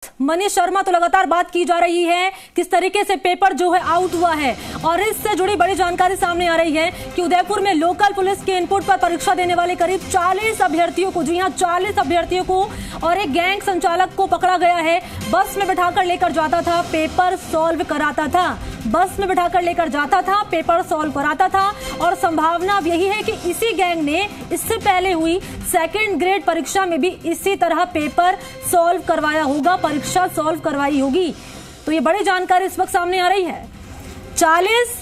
मनीष शर्मा तो लगातार बात की जा रही है किस तरीके से पेपर जो है आउट हुआ है और इससे जुड़ी बड़ी जानकारी सामने आ रही है कि उदयपुर में लोकल पुलिस के इनपुट पर परीक्षा देने वाले करीब 40 अभ्यर्थियों को, जी हां 40 अभ्यर्थियों को और एक गैंग संचालक को पकड़ा गया है। बस में बिठाकर लेकर जाता था, पेपर सॉल्व कराता था। बस में बिठाकर लेकर जाता था, पेपर सॉल्व कराता था और संभावना अब यही है कि इसी गैंग ने इससे पहले हुई सेकंड ग्रेड परीक्षा में भी इसी तरह पेपर सॉल्व करवाया होगा, परीक्षा सॉल्व करवाई होगी। तो ये बड़ी जानकारी इस वक्त सामने आ रही है। 40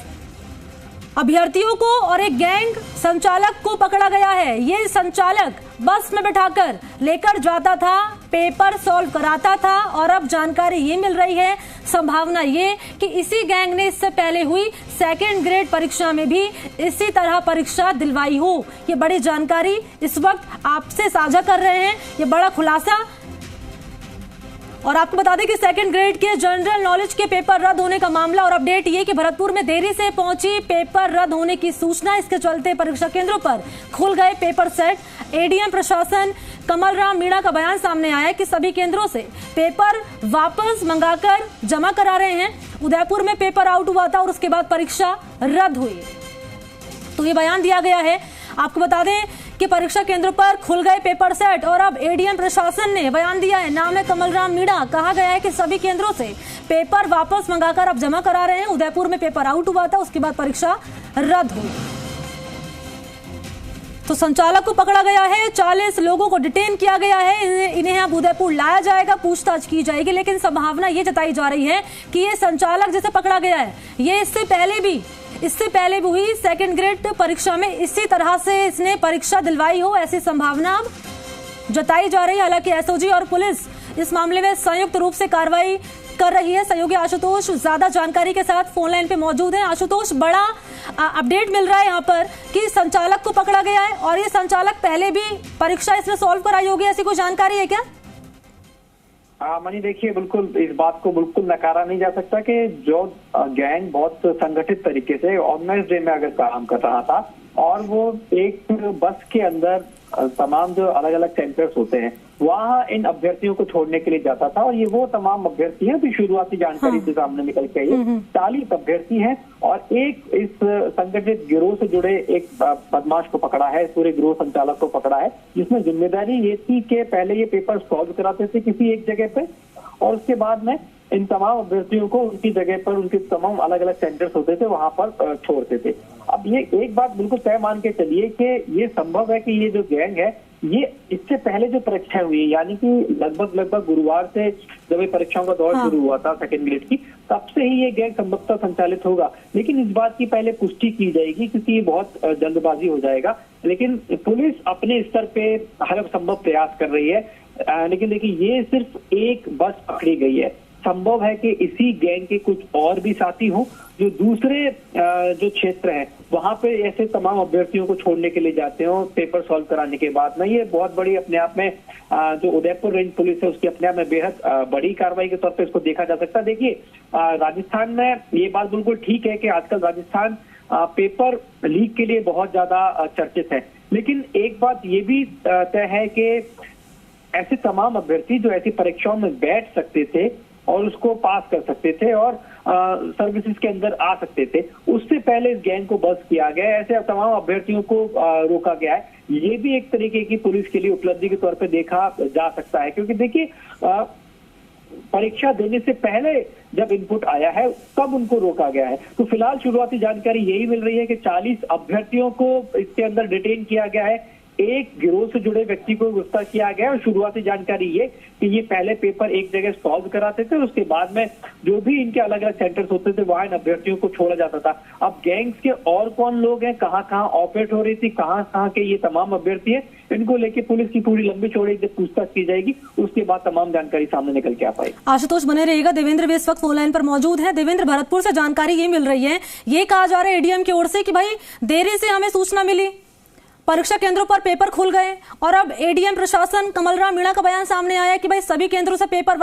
अभ्यर्थियों को और एक गैंग संचालक को पकड़ा गया है। ये संचालक बस में बिठाकर लेकर जाता था, पेपर सॉल्व कराता था और अब जानकारी ये मिल रही है, संभावना ये कि इसी गैंग ने इससे पहले हुई सेकंड ग्रेड परीक्षा में भी इसी तरह परीक्षा दिलवाई हो। ये बड़ी जानकारी इस वक्त आपसे साझा कर रहे हैं, ये बड़ा खुलासा। और आपको बता दें कि सेकंड ग्रेड के जनरल नॉलेज के पेपर रद्द होने का मामला और अपडेट ये कि भरतपुर में देरी से पहुंची पेपर रद्द होने की सूचना, इसके चलते परीक्षा केंद्रों पर खुल गए पेपर सेट। एडीएम प्रशासन कमल राम मीणा का बयान सामने आया कि सभी केंद्रों से पेपर वापस मंगाकर जमा करा रहे हैं। उदयपुर में पेपर आउट हुआ था और उसके बाद परीक्षा रद्द हुई, तो ये बयान दिया गया है। आपको बता दें कि परीक्षा केंद्रों पर खुल गए पेपर सेट और अब एडीएम प्रशासन ने बयान दिया है, नाम है कमल राम मीणा। कहा गया है कि सभी केंद्रों से पेपर वापस मंगाकर अब जमा करा रहे हैं। उदयपुर में पेपर आउट हुआ था, उसके बाद परीक्षा रद्द हुई। तो संचालक को पकड़ा गया है, 40 लोगों को डिटेन किया गया है, इन्हें अब उदयपुर लाया जाएगा, पूछताछ की जाएगी। लेकिन संभावना ये जताई जा रही है कि ये संचालक जिसे पकड़ा गया है, ये इससे पहले भी हुई सेकंड ग्रेड परीक्षा में इसी तरह से इसने परीक्षा दिलवाई हो, ऐसी संभावना अब जताई जा रही है। हालांकि एसओजी और पुलिस इस मामले में संयुक्त रूप से कार्रवाई कर रही है। सहयोगी आशुतोष ज्यादा जानकारी के साथ फोन लाइन पे मौजूद हैं। आशुतोष, बड़ा अपडेट मिल रहा है यहाँ पर कि संचालक को पकड़ा गया है और ये संचालक पहले भी परीक्षा इसमें सॉल्व कराई होगी, ऐसी कोई जानकारी है क्या? मनी देखिए, बिल्कुल इस बात को बिल्कुल नकारा नहीं जा सकता कि जो गैंग बहुत संगठित तरीके से ऑर्गेनाइज्ड वे में अगर काम कर रहा था और वो एक बस के अंदर तमाम जो अलग अलग सेंटर्स होते हैं वहाँ इन अभ्यर्थियों को छोड़ने के लिए जाता था। और ये वो तमाम अभ्यर्थी हैं जो शुरुआती जानकारी से सामने निकल के आई है। 40 अभ्यर्थी हैं और एक इस संगठित गिरोह से जुड़े एक बदमाश को पकड़ा है, पूरे गिरोह संचालक को पकड़ा है, जिसमें जिम्मेदारी ये थी कि पहले ये पेपर सॉल्व कराते थे किसी एक जगह पे और उसके बाद में इन तमाम अभ्यर्थियों को उनकी जगह पर, उनके तमाम अलग अलग सेंटर्स होते थे वहां पर छोड़ते थे। अब ये एक बात बिल्कुल तय मान के चलिए कि ये संभव है कि ये जो गैंग है ये इससे पहले जो परीक्षाएं हुई, यानी कि लगभग गुरुवार से जब ये परीक्षाओं का दौर शुरू हुआ था सेकंड ग्रेड की, तब से ही ये गैंग संभवतः संचालित होगा। लेकिन इस बात की पहले पुष्टि की जाएगी क्योंकि ये बहुत जल्दबाजी हो जाएगा। लेकिन पुलिस अपने स्तर पे हर संभव प्रयास कर रही है। लेकिन देखिए, ये सिर्फ एक बस पकड़ी गई है, संभव है कि इसी गैंग के कुछ और भी साथी हों जो दूसरे जो क्षेत्र हैं वहां पे ऐसे तमाम अभ्यर्थियों को छोड़ने के लिए जाते हो पेपर सॉल्व कराने के बाद में। ये बहुत बड़ी अपने आप में जो उदयपुर रेंज पुलिस है उसकी अपने आप में बेहद बड़ी कार्रवाई के तौर पे इसको देखा जा सकता है। देखिए, राजस्थान में ये बात बिल्कुल ठीक है कि आजकल राजस्थान पेपर लीक के लिए बहुत ज्यादा चर्चित है। लेकिन एक बात ये भी तय है कि ऐसे तमाम अभ्यर्थी जो ऐसी परीक्षाओं में बैठ सकते थे और उसको पास कर सकते थे और सर्विसेज के अंदर आ सकते थे, उससे पहले इस गैंग को बस किया गया। ऐसे तमाम अभ्यर्थियों को रोका गया है। ये भी एक तरीके की पुलिस के लिए उपलब्धि के तौर पे देखा जा सकता है, क्योंकि देखिए परीक्षा देने से पहले जब इनपुट आया है तब उनको रोका गया है। तो फिलहाल शुरुआती जानकारी यही मिल रही है कि 40 अभ्यर्थियों को इसके अंदर डिटेन किया गया है, एक गिरोह से जुड़े व्यक्ति को गिरफ्तार किया गया। और शुरुआती जानकारी ये कि ये पहले पेपर एक जगह सॉल्व कराते थे, उसके बाद में जो भी इनके अलग अलग सेंटर्स होते थे वहां इन अभ्यर्थियों को छोड़ा जाता था। अब गैंग्स के और कौन लोग हैं, कहाँ ऑपरेट हो रही थी, कहाँ के ये तमाम अभ्यर्थी है, इनको लेके पुलिस की पूरी लंबी चौड़ी जब पूछताछ की जाएगी उसके बाद तमाम जानकारी सामने निकल के आ पाएगी। आशुतोष बने रहिएगा। देवेंद्र भी इस वक्त फोन लाइन पर मौजूद है। देवेंद्र, भरतपुर से जानकारी ये मिल रही है, ये कहा जा रहा है एडीएम की ओर से कि भाई देरी से हमें सूचना मिली, परीक्षा केंद्रों पर पेपर खुल गए और अब एडीएम प्रशासन कमल राम मीणा का बयान सामने आया कि भाई सभी केंद्रों से पेपर